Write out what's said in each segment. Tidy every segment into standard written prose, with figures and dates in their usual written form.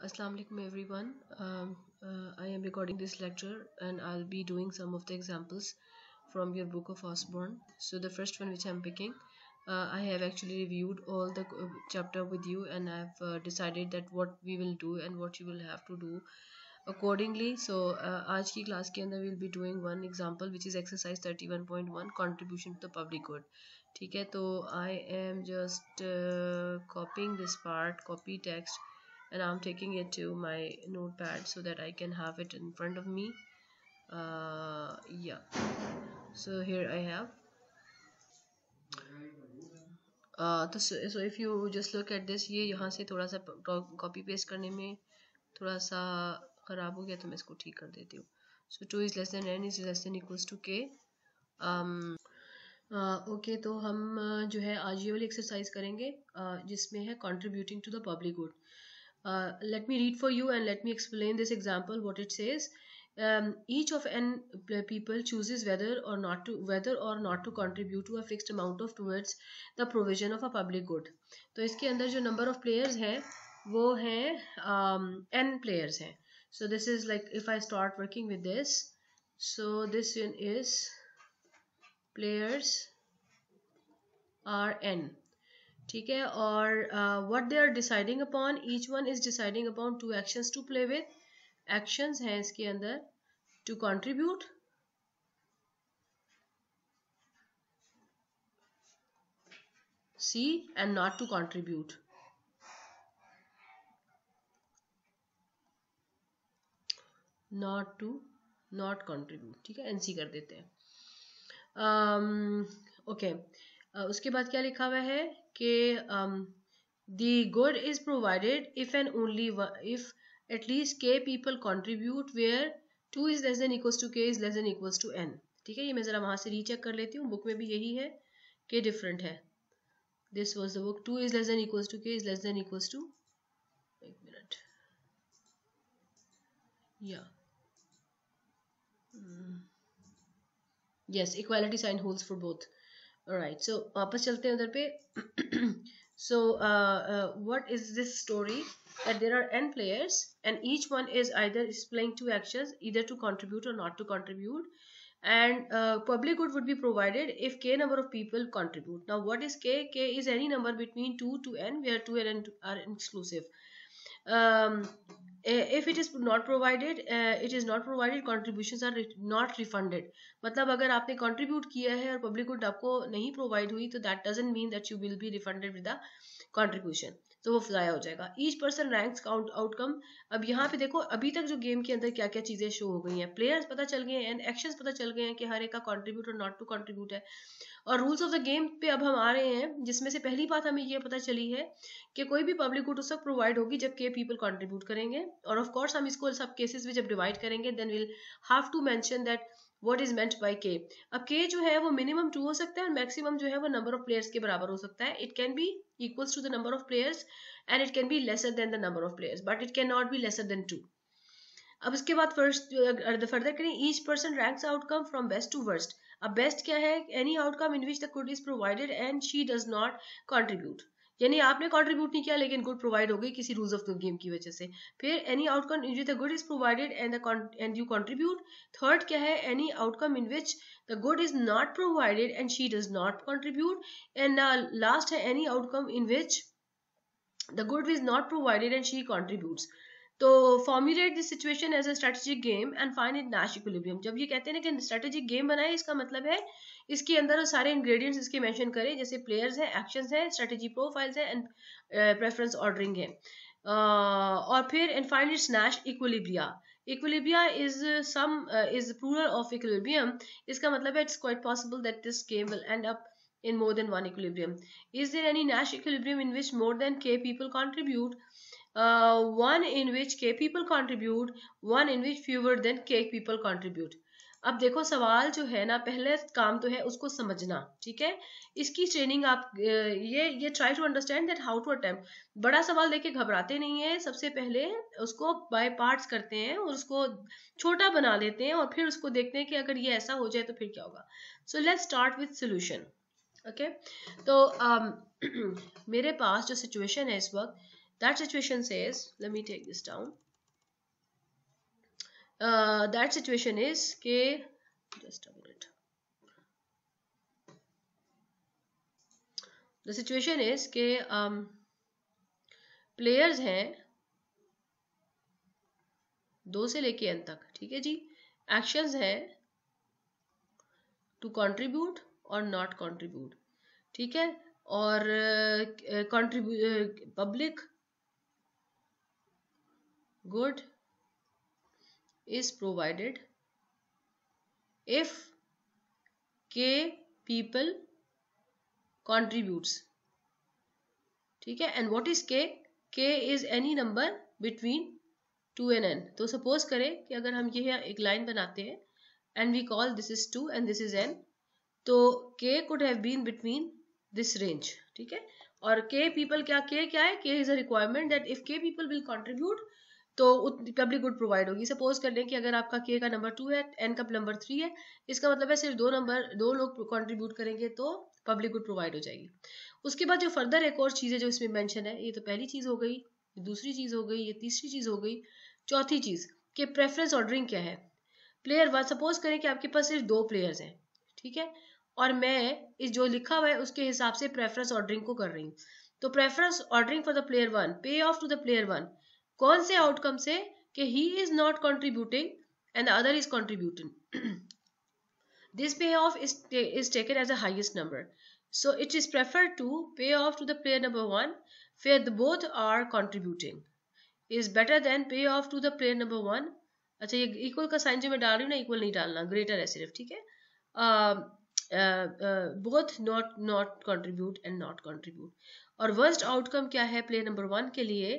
Assalamu alaikum everyone. I am recording this lecture and I'll be doing some of the examples from your book of Osborne. So the first one which I'm picking, I have actually reviewed all the chapter with you and I've decided that what we will do and what you will have to do accordingly. So आज की class के अंदर we'll be doing one example which is exercise 31.1 contribution to the public good. ठीक है, तो I am just copying this part, copy text, and I'm taking it to my notepad so that I can have it in front of me. Yeah, so here I have. So if you just look at this, ये यहाँ से थोड़ा सा copy paste करने में थोड़ा सा ख़राब हो गया, तो मैं इसको ठीक कर देती हूँ. So 2 is less than n is less than equals to k. Okay, तो हम जो है आज ये वाली एक्सरसाइज करेंगे जिसमें है contributing to the public good. Let me read for you and let me explain this example what it says. Each of n people chooses whether or not to contribute to a fixed amount of towards the provision of a public good. तो इसके अंदर जो number of players हैं वो हैं n players हैं. So this is like if I start working with this, so this one is players are n. ठीक है, और what they are deciding upon, each one is deciding upon two actions to play with. Actions हैं इसके अंदर to contribute, C, and not to contribute. not contribute, ठीक है, NC कर देते हैं. ओके, उसके बाद क्या लिखा हुआ है कि the good is provided if and only if at least k people contribute where 2 is less than equals to k is less than equals to n. ठीक है, ये मैं ज़रा वहाँ से रीचेक कर लेती हूँ, बुक में भी यही है कि डिफरेंट है. This was the book. 2 is less than equals to k is less than equals to, एक मिनट, या yes, equality sign holds for both. Alright, so वापस चलते हैं उधर पे. So what is this story, that there are n players and each one is either playing two actions, either to contribute or not to contribute, and public good would be provided if k number of people contribute. Now what is k? K is any number between 2 to n where 2 and n are exclusive. If it is not provided, contributions are not refunded. मतलब अगर आपने contribute किया है और public good आपको नहीं provide हुई, तो that doesn't mean that you will be refunded with the contribution. तो वो ज़ाया हो जाएगा. Each person ranks count outcome. अब यहाँ पे देखो अभी तक जो गेम के अंदर क्या क्या चीज़ें शो हो गई हैं, प्लेयर्स पता चल गए हैं, एक्शंस पता चल गए हैं कि हर एक का कंट्रीब्यूट और नॉट टू कंट्रीब्यूट है. और रूल्स ऑफ द गेम पे अब हम आ रहे हैं, जिसमें से पहली बात हमें ये पता चली है कि कोई भी पब्लिक गुड उस वक्त प्रोवाइड होगी जब के पीपल कंट्रीब्यूट करेंगे. और ऑफ कोर्स हम इसको सब केसेस में जब डिवाइड करेंगे then will have to mention that what is meant by k. अब के जो है वो मिनिमम 2 हो सकता है और मैक्सिमम जो है वो नंबर ऑफ प्लेयर्स के बराबर हो सकता है. It can be equals to the number of players and it can be lesser than the number of players, but it can not be lesser than 2. अब इसके बाद फर्दर करें. Each person ranks outcome from best to worst. अब best क्या है? Any outcome in which the good is provided and she does not contribute. यानी आपने contribute नहीं किया लेकिन गुड प्रोवाइड हो गई किसी रूल्स ऑफ द गेम की वजह से. फिर any outcome in which the good is provided and you contribute. Third क्या है? Any outcome in which the good is not provided and she does not contribute. And last है any outcome in which the good is not provided and she contributes. तो formulate this situation as a strategic game and find it Nash equilibrium. जब ये कहते हैं ना कि strategic game बनाए, इसका मतलब है इसके अंदर सारे ingredients इसके mention करें, जैसे players हैं, actions हैं, strategy profiles हैं and preference ordering है. और फिर and find its Nash equilibria. Equilibria is is plural of equilibrium. इसका मतलब है it's quite possible that this game will end up in more than one equilibrium. Is there any Nash equilibrium in which more than k people contribute? One in which k people contribute, one in which fewer than k people contribute. अब देखो सवाल जो है ना, पहले काम तो है उसको समझना, ठीक है. इसकी ट्रेनिंग आप ये try to understand that how to attempt. बड़ा सवाल देके घबराते नहीं है, सबसे पहले उसको बाय पार्ट्स करते हैं और उसको छोटा बना लेते हैं और फिर उसको देखते हैं कि अगर ये ऐसा हो जाए तो फिर क्या होगा. So let's start with solution. Okay, तो मेरे पास जो सिचुएशन है इस वक्त, That situation says, let me take this down. That situation is कि, just a minute. The situation is कि players हैं 2 से लेके n तक, ठीक है जी. Actions हैं to contribute or not contribute, ठीक है. और public good is provided if k people contributes, ठीक है. And what is k? k is any number between 2 and n. तो सपोज करें कि अगर हम ये एक लाइन बनाते हैं and we call this is 2 and this is n, तो k could have been between this range, ठीक है. और k people क्या है? k is a requirement that if k people will contribute तो पब्लिक गुड प्रोवाइड होगी. Suppose कर लें कि अगर आपका k का नंबर 2 है, n का नंबर 3 है, इसका मतलब है सिर्फ 2 लोग कंट्रीब्यूट करेंगे तो पब्लिक गुड प्रोवाइड हो जाएगी. उसके बाद जो फर्दर एक और चीज़ है जो इसमें मेंशन है, ये तो पहली चीज़ हो गई, दूसरी चीज़ हो गई, ये तीसरी चीज़ हो गई. चौथी चीज़ कि प्रेफरेंस ऑर्डरिंग क्या है. प्लेयर 1, सपोज करें कि आपके पास सिर्फ 2 प्लेयर्स हैं, ठीक है, और मैं इस जो लिखा हुआ है उसके हिसाब से प्रेफरेंस ऑर्डरिंग को कर रही हूँ. तो preference ordering for the player 1, पे ऑफ टू द प्लेयर 1, कौन से आउटकम से कि ही is not contributing and the other is contributing. This पे of is taken as a highest number, so it is preferred to pay off to the player number 1 where the both are contributing is better than pay off to the player number 1. अच्छा, ये equal का sign जो मैं डाल रही हूँ ना, equal नहीं डालना, ग्रेटर है सिर्फ, ठीक है. Both not contribute and not contribute. और वर्स्ट आउटकम क्या है प्लेयर नंबर 1 के लिए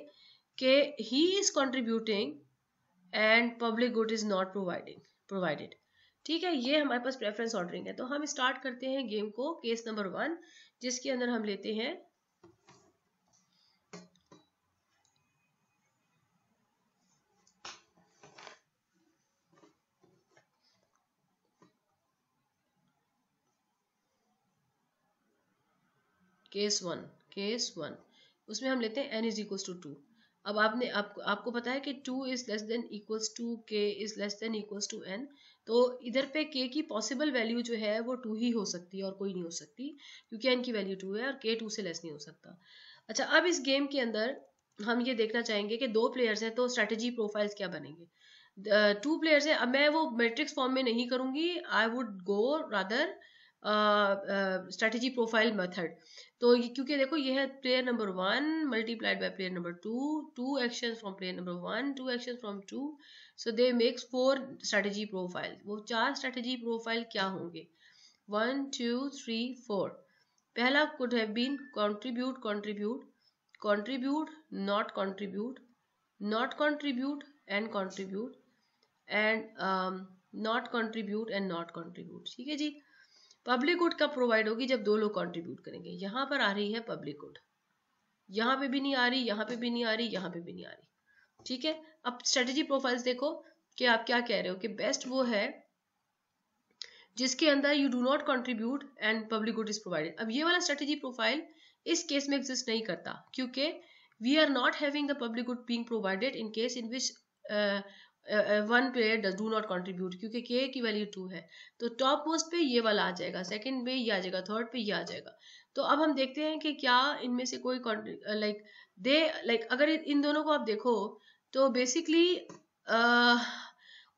कि he is contributing and public good is not provided, ठीक है. ये हमारे पास प्रेफरेंस ऑर्डरिंग है. तो हम स्टार्ट करते हैं गेम को, केस नंबर 1, जिसके अंदर हम लेते हैं केस वन. उसमें हम लेते हैं n इज इक्वल्स टू 2. अब आपको पता है कि 2 is less than equals to k is less than equals to n. तो इधर पे k की पॉसिबल वैल्यू जो है वो 2 ही हो सकती है और कोई नहीं हो सकती, क्योंकि n की वैल्यू 2 है और k 2 से लेस नहीं हो सकता. अच्छा, अब इस गेम के अंदर हम ये देखना चाहेंगे कि 2 प्लेयर्स हैं तो स्ट्रेटेजी प्रोफाइल्स क्या बनेंगे. 2 प्लेयर्स हैं. अब मैं वो मैट्रिक्स फॉर्म में नहीं करूंगी, I would go rather strategy profile method. तो क्योंकि देखो ये है player number 1 multiplied by player number 2, 2 actions from player number 1, 2 actions from 2, so they makes 4 strategy profile. वो 4 स्ट्रेटेजी प्रोफाइल क्या होंगे? 1 2 3 4. पहला could have been contribute not contribute and contribute and not contribute and not contribute, ठीक है जी. Public good कब provide होगी? जब 2 लोग कंट्रीब्यूट करेंगे. यहाँ पर आ रही है पब्लिक गुड, यहाँ पे भी नहीं आ रही, यहाँ पे भी नहीं आ रही, यहाँ पे भी नहीं आ रही, ठीक है. अब स्ट्रेटेजी प्रोफाइल्स देखो कि आप क्या कह रहे हो कि बेस्ट वो है जिसके अंदर you do not contribute and public good is provided. अब ये वाला स्ट्रेटेजी प्रोफाइल इस केस में एग्जिस्ट नहीं करता, क्योंकि we are not having the public good being provided in case in which 1 player does do not contribute, क्योंकि k की वैल्यू 2 है. तो टॉप मोस्ट पे ये वाला आ जाएगा, सेकंड पे ये आ जाएगा, थर्ड पे ये आ जाएगा. तो अब हम देखते हैं कि क्या इनमें से कोई अगर इन दोनों को आप देखो तो बेसिकली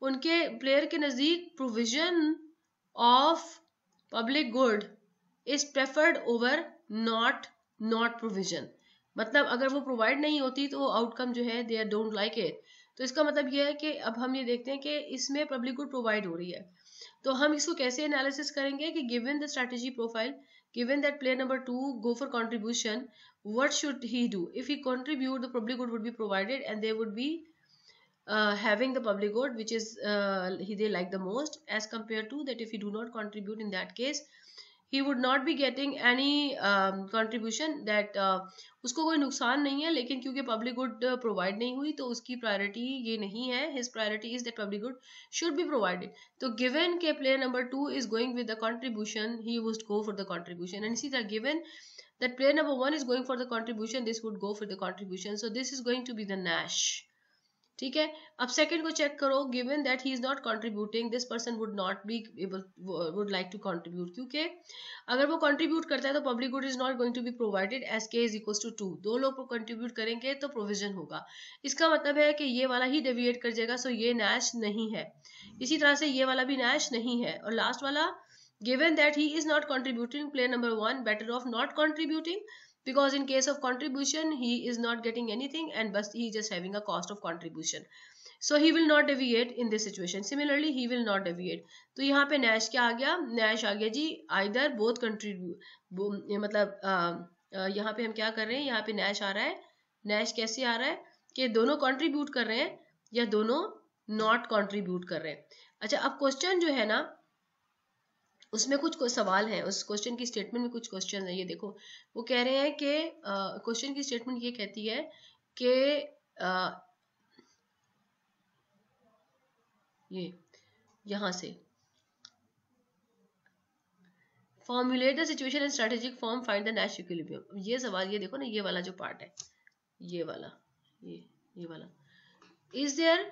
उनके प्लेयर के नज़दीक provision of public good is preferred over not provision. मतलब अगर वो प्रोवाइड नहीं होती तो आउटकम जो है दे डोंट लाइक इट. तो इसका मतलब ये है कि अब हम ये देखते हैं कि इसमें पब्लिक गुड प्रोवाइड हो रही है. तो हम इसको कैसे एनालिसिस करेंगे कि given the strategy profile, given that player number 2 go for contribution, what should he do? If he contribute the public good would be provided and they would be having the public good which is they like the most, as compared to that if he do not contribute, in that case he would not be getting any contribution, that उसको कोई नुकसान नहीं है, लेकिन क्योंकि public good provide नहीं हुई तो उसकी प्रायोरिटी ये नहीं है. His priority is that public good should be provided. तो गिवन के player number 2 is going with the contribution, he would go for the contribution. And इसी तरह given that player number 1 is going for the contribution, this would go for the contribution, so this is going to be the Nash. ठीक है, अब second को check करो, given that he is not contributing, this person would not be able, would like to contribute, क्योंकि अगर वो contribute करता है तो public good is not going to be provided as k is equals to 2, दो लोग contribute करेंगे तो प्रोविजन होगा, इसका मतलब है कि ये वाला ही डेविएट कर जाएगा, सो ये नैश नहीं है, इसी तरह से ये वाला भी नैश नहीं है, और लास्ट वाला given that he is not contributing, player number 1 better off not contributing, because in case of contribution he is not getting anything and but he is just having a cost of contribution, so he will not deviate in this situation, similarly he will not deviate. तो यहाँ पे Nash क्या आ गया, Nash आ गया जी either both contribute, मतलब यहाँ पे हम क्या कर रहे हैं, यहाँ पे नैश आ रहा है, नैश कैसे आ रहा है कि दोनों कंट्रीब्यूट कर रहे हैं या दोनों नॉट कंट्रीब्यूट कर रहे हैं. अच्छा, अब क्वेश्चन जो है ना उसमें कुछ सवाल हैं, उस क्वेश्चन की स्टेटमेंट में कुछ क्वेश्चन है, ये देखो वो कह रहे हैं कि क्वेश्चन की स्टेटमेंट ये कहती है कि ये यहां से formulate the situation and strategic form, find the Nash equilibrium. ये सवाल, ये देखो ना, ये वाला जो पार्ट है, ये वाला, ये वाला, is there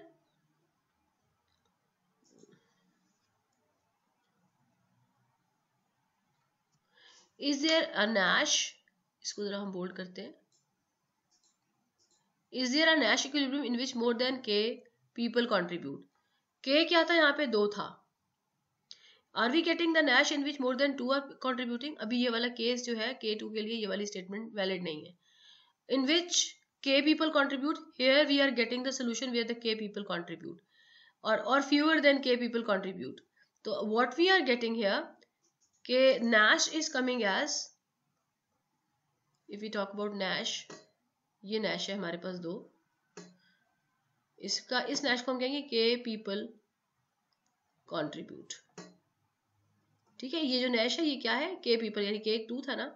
Is there a Nash, इसको जरा हम बोल्ड करते हैं, Is there a Nash equilibrium in which more than k people contribute? k क्या था, यहाँ पे 2 था. Are we getting the Nash in which more than 2 are contributing? अभी ये वाला केस जो है k2 के लिए ये वाली स्टेटमेंट वैलिड नहीं है. In which k people contribute, here we are getting the solution where the k people contribute, or fewer than k people contribute. So what we are getting here, कि Nash is coming as, if we talk about Nash, ये Nash है हमारे पास 2, इसका इस Nash को हम कहेंगे k people contribute. ठीक है, ये जो Nash है ये क्या है, k people, यानी k 2 था ना,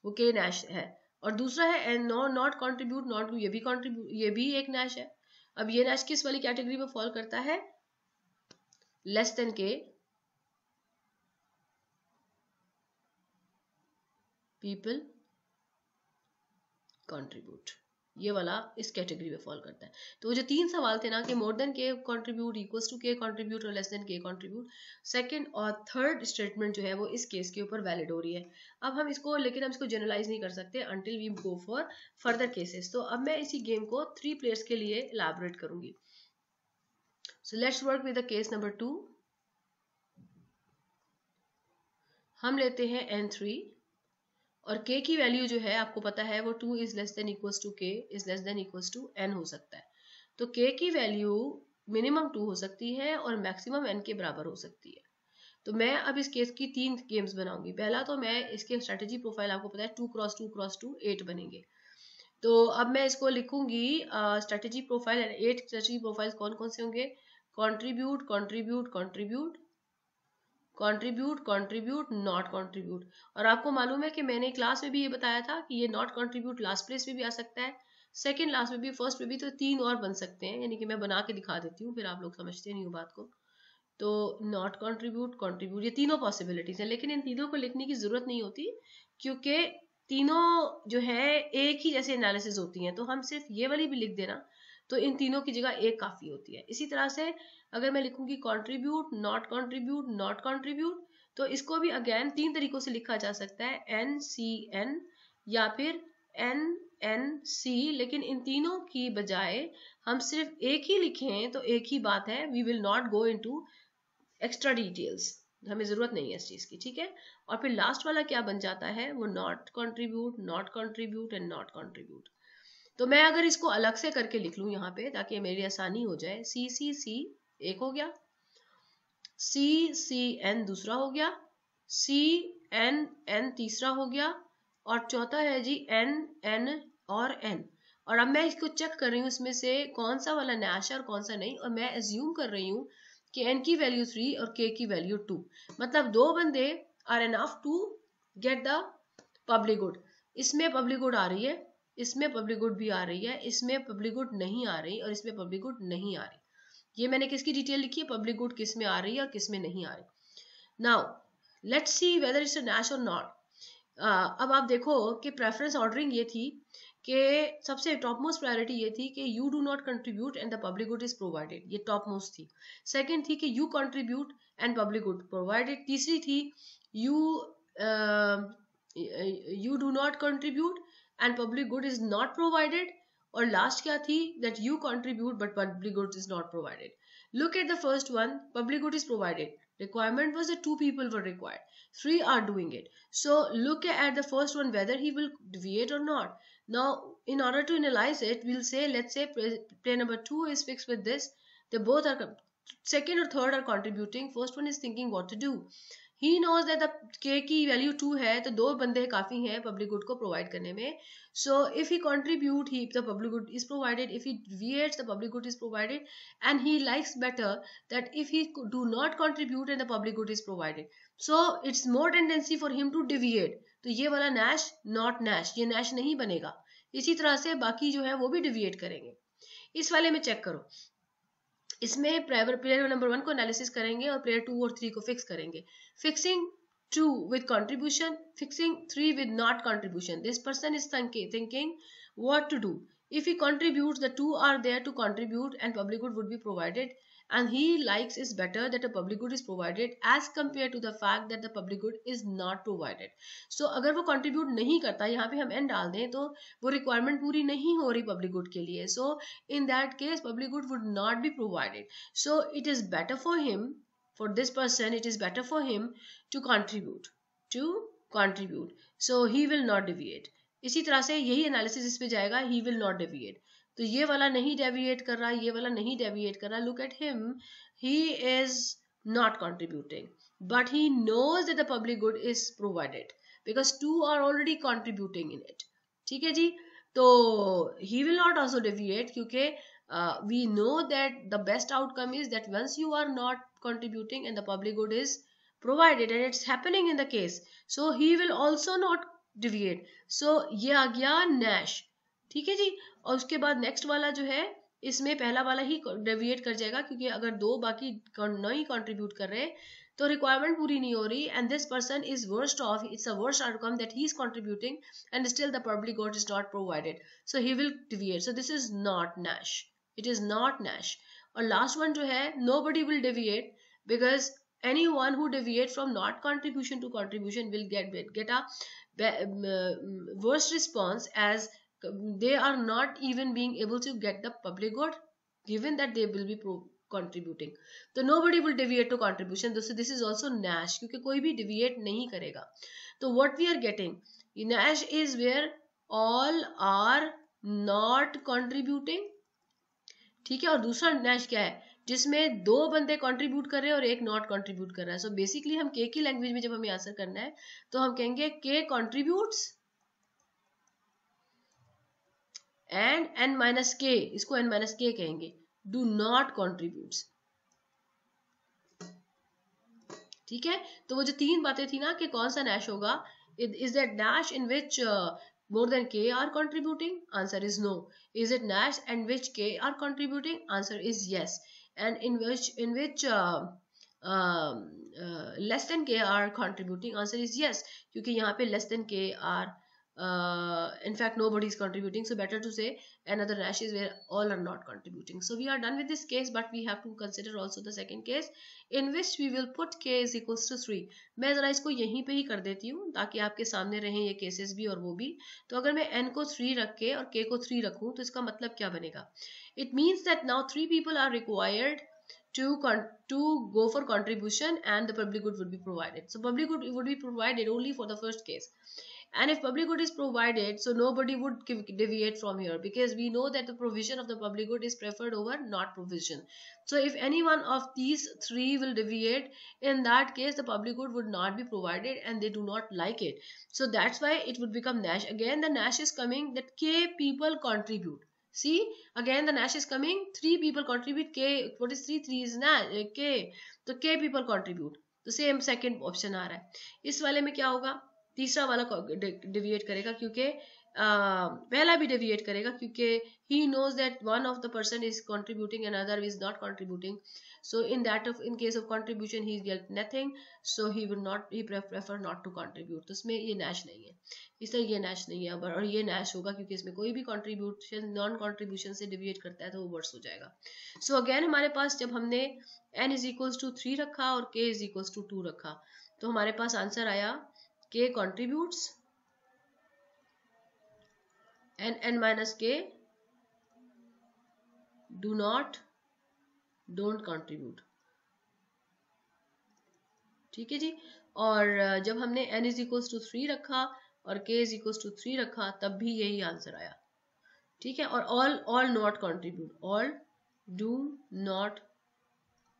वो k Nash है, और दूसरा है नॉट कंट्रीब्यूट, नॉट, ये भी कंट्रीब्यूट, ये भी एक Nash है. अब ये Nash किस वाली कैटेगरी में फॉल करता है, less than k people contribute, ये वाला इस कैटेगरी में फॉल करता है. तो वो जो 3 सवाल थे ना कि मोर देन के कंट्रीब्यूट, इक्वल्स टू के कंट्रीब्यूट और लेस देन के कंट्रीब्यूट, सेकंड और थर्ड स्टेटमेंट जो है वो इस केस के ऊपर वैलिड हो रही है. अब हम इसको, लेकिन हम इसको जनरलाइज नहीं कर सकते until we go for further cases. तो अब मैं इसी गेम को 3 प्लेयर्स के लिए इलैबोरेट करूंगी. So let's work with the case number 2. हम लेते हैं n3 और k की वैल्यू जो है आपको पता है वो 2 is less than equals to k is less than equals to n हो सकता है. तो k की वैल्यू मिनिमम 2 हो सकती है और मैक्सिमम n के बराबर हो सकती है. तो मैं अब इस केस की 3 गेम्स बनाऊंगी. पहला तो मैं इसके स्ट्रेटेजी प्रोफाइल आपको पता है 2 क्रॉस 2 क्रॉस 2 8 बनेंगे. तो अब मैं इसको लिखूंगी स्ट्रेटेजी प्रोफाइल, 8 स्ट्रेटेजी प्रोफाइल कौन कौन से होंगे, contribute, contribute, contribute, contribute, contribute, not contribute. और आपको मालूम है कि मैंने क्लास में भी ये बताया था कि ये नॉट कंट्रीब्यूट लास्ट प्लेस में भी आ सकता है, सेकंड लास्ट में भी, फर्स्ट में भी, तो 3 और बन सकते हैं, यानी कि मैं बना के दिखा देती हूँ, फिर आप लोग समझते नहीं हो बात को. तो नॉट कंट्रीब्यूट, कंट्रीब्यूट, ये तीनों पॉसिबिलिटीज हैं, लेकिन इन तीनों को लिखने की जरूरत नहीं होती क्योंकि तीनों जो है एक ही जैसे एनालिसिस होती हैं, तो हम सिर्फ ये वाली भी लिख देना तो इन तीनों की जगह एक काफी होती है. इसी तरह से अगर मैं लिखूंगी contribute, not contribute, not contribute, तो इसको भी अगेन 3 तरीकों से लिखा जा सकता है, NCN या फिर NNC, लेकिन इन तीनों की बजाय हम सिर्फ एक ही लिखें तो एक ही बात है, we will not go into extra details, हमें जरूरत नहीं है इस चीज की. ठीक है, और फिर लास्ट वाला क्या बन जाता है, वो not contribute, not contribute and not contribute. तो मैं अगर इसको अलग से करके लिख लूं यहाँ पे ताकि मेरी आसानी हो जाए, CCC एक हो गया, CCN दूसरा हो गया, CNN तीसरा हो गया, और चौथा है जी NN और N. और अब मैं इसको चेक कर रही हूँ इसमें से कौन सा वाला नैश है और कौन सा नहीं, और मैं एज्यूम कर रही हूँ कि N की वैल्यू 3 और K की वैल्यू 2, मतलब 2 बंदे are enough to get the public good. इसमें पब्लिक गुड आ रही है, इसमें पब्लिक गुड भी आ रही है, इसमें पब्लिक गुड नहीं आ रही और इसमें पब्लिक गुड नहीं आ रही. ये मैंने किसकी डिटेल लिखी है, पब्लिक गुड किस में आ रही है और किस में नहीं आ रही. Now let's see whether it's a Nash और नॉट. अब आप देखो कि प्रेफरेंस ऑर्डरिंग ये थी कि सबसे टॉप मोस्ट प्रायोरिटी ये थी कि you do not contribute and the public good is provided, ये टॉप मोस्ट थी। सेकंड थी कि you contribute and public good provided. तीसरी थी you you do not contribute and public good is not provided. और लास्ट क्या थी, that you contribute but public good is not provided. Look at the first one, public good is provided. Requirement was that 2 people were required. 3 are doing it. So look at the first one, whether he will deviate or not. Now, in order to analyze it, we'll say, let's say play number 2 is fixed with this. They both are, second or third are contributing. First one is thinking what to do. He knows that the k की value 2 है, तो 2 बंदे काफी हैं public good को provide करने में. So if he contribute, the public good is provided. If he deviates, the public good is provided. And he likes better that if he do not contribute and the public good is provided. So it's more tendency for him to deviate. तो ये वाला Nash not Nash, ये Nash नहीं बनेगा. इसी तरह से बाकी जो है वो भी डिविएट करेंगे. इस वाले में चेक करो, इसमें प्लेयर नंबर 1 को एनालिसिस करेंगे और प्लेयर 2 और 3 को फिक्स करेंगे. Fixing 2 with contribution, fixing 3 with not contribution. This person is thinking what to do. If he contributes, the 2 are there to contribute and public good would be provided, and he likes is better that a public good is provided as compared to the fact that the public good is not provided. So अगर वो contribute नहीं करता, यहाँ पे हम n डाल दें तो वो requirement पूरी नहीं हो रही public good के लिए. So in that case public good would not be provided. So it is better for him, for this person, it is better for him to contribute. So he will not deviate. इसी तरह से यही analysis इस पे जाएगा, he will not deviate. तो ये वाला नहीं डेविएट कर रहा, ये वाला नहीं डेविएट कर रहा. Look at him, he is not contributing but he knows that the public good is provided because 2 are already contributing in it. ठीक है जी. तो he will not also deviate क्योंकि we know that the best outcome is that once you are not contributing and the public good is provided, and it's happening in the case, so he will also not deviate. So ये आ गया Nash. ठीक है जी. और उसके बाद next वाला जो है, इसमें पहला वाला ही डेविएट कर जाएगा क्योंकि अगर 2 बाकी नहीं कंट्रीब्यूट कर रहे तो रिक्वायरमेंट पूरी नहीं हो रही, and this person is worst of, it's a worst outcome that he is contributing and still the public good is not provided. So he will deviate. So this is not Nash. It is not Nash. और last one जो है, nobody will deviate because anyone who deviate from not contribution to contribution will get a worse response, as they are not even being able to get the public good given that they will be contributing. तो nobody will deviate to contribution. So this is also Nash क्योंकि कोई भी deviate नहीं करेगा. तो what we are getting, Nash is where all are not contributing. ठीक है. और दूसरा नैश क्या है, जिसमें 2 बंदे कंट्रीब्यूट कर रहे हैं और एक नॉट कंट्रीब्यूट कर रहा है. सो बेसिकली हम के की लैंग्वेज में जब हमें आंसर करना है तो हम कहेंगे के कंट्रीब्यूट्स एंड एन माइनस के, इसको एन माइनस के कहेंगे, डू नॉट कंट्रीब्यूट्स. ठीक है. तो वो जो 3 बातें थी ना कि कौन सा नैश होगा, is that Nash in which more than k are contributing? Answer is no. Is it Nash and which k are contributing? Answer is yes. And in which less than k are contributing? Answer is yes. क्योंकि यहाँ पे less than k are in fact nobody is contributing, so better to say another Nash is where all are not contributing. So we are done with this case, but we have to consider also the second case in which we will put k is equals to 3. मैं जरा इसको यहीं पे ही कर देती हूँ ताकि आपके सामने रहें ये केसेस भी और वो भी. तो अगर मैं n को 3 रख के और k को 3 रखूँ तो इसका मतलब क्या बनेगा? It means that now 3 people are required to go for contribution and the public good would be provided. So public good would be provided only for the first case. And if public good is provided, so nobody would deviate from here because we know that the provision of the public good is preferred over not provision. So if any one of these 3 will deviate, in that case the public good would not be provided and they do not like it. So that's why it would become Nash. Again the Nash is coming that k people contribute. See, again the Nash is coming, 3 people contribute, k, what is 3? 3 is Nash, k. तो k people contribute. तो same second option आ रहा है. इस वाले में क्या होगा, तीसरा वाला डिविएट करेगा क्योंकि पहला भी डेविएट करेगा क्योंकि he knows that one of the person is contributing and other is not contributing. So in case of contribution he get nothing, so he prefer not to contribute. तो इसमें ये नैश नहीं है, इस तरह ये नैश नहीं है, और ये नैश होगा क्योंकि इसमें कोई भी कंट्रीब्यूशन नॉन कंट्रीब्यूशन से डिविएट करता है तो वो वर्स हो जाएगा. सो अगेन हमारे पास जब हमने n इज इक्वल्स टू 3 रखा और k इज इक्वल्स टू 2 रखा तो हमारे पास आंसर आया k contributes and n minus k don't contribute. ठीक है जी. और जब हमने n इज इक्वल्स टू 3 रखा और k इज इक्वल्स टू 3 रखा तब भी यही आंसर आया. ठीक है. और all not contribute, all do not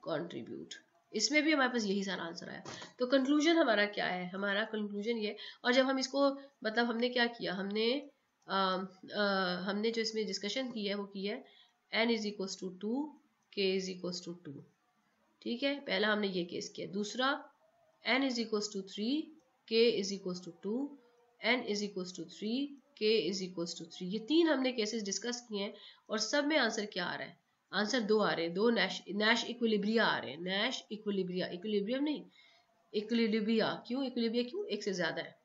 contribute, इसमें भी हमारे पास यही सारा आंसर आया. तो कंक्लूजन हमारा क्या है? हमारा कंक्लूजन ये, और जब हम इसको मतलब हमने क्या किया, हमने जो इसमें डिस्कशन की है वो की है n is equals to 2 k is equals to 2. ठीक है. पहला हमने ये केस किया. दूसरा n is equals to 3 k is equals to 2 n is equals to 3 k is equals to 3. ये तीन हमने केसेस डिस्कस किए हैं और सब में आंसर क्या आ रहा है? आंसर दो आ रहे हैं, दो नैश इक्विलिब्रिया आ रहे हैं. नैश इक्विलिब्रिया, इक्विलिब्रियम नहीं, इक्विलिब्रिया. क्यों इक्विलिब्रिया? क्यों? एक से ज्यादा है.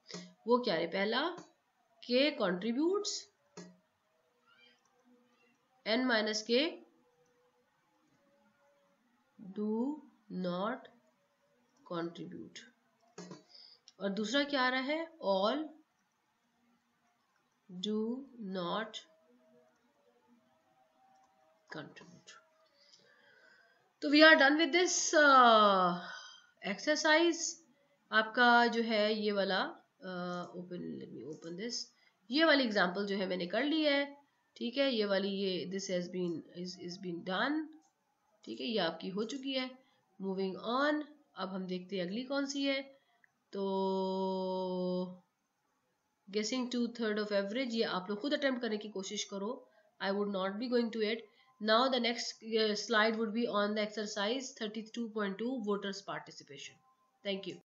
वो क्या है? पहला k contributes, n minus k do not contribute. और दूसरा क्या आ रहा है? all do not contribute. तो we are done with this exercise. आपका जो है ये वाला let me open this. ये वाली एग्जाम्पल जो है मैंने कर ली है. ठीक है. ये वाली this has been done. ठीक है. ये आपकी हो चुकी है. Moving on. अब हम देखते हैं अगली कौन सी है. तो गेसिंग 2/3 ऑफ एवरेज, ये आप लोग खुद अटेम्प्ट करने की कोशिश करो. I would not be going to it. Now the next slide would be on the exercise 32.2 voters participation. Thank you.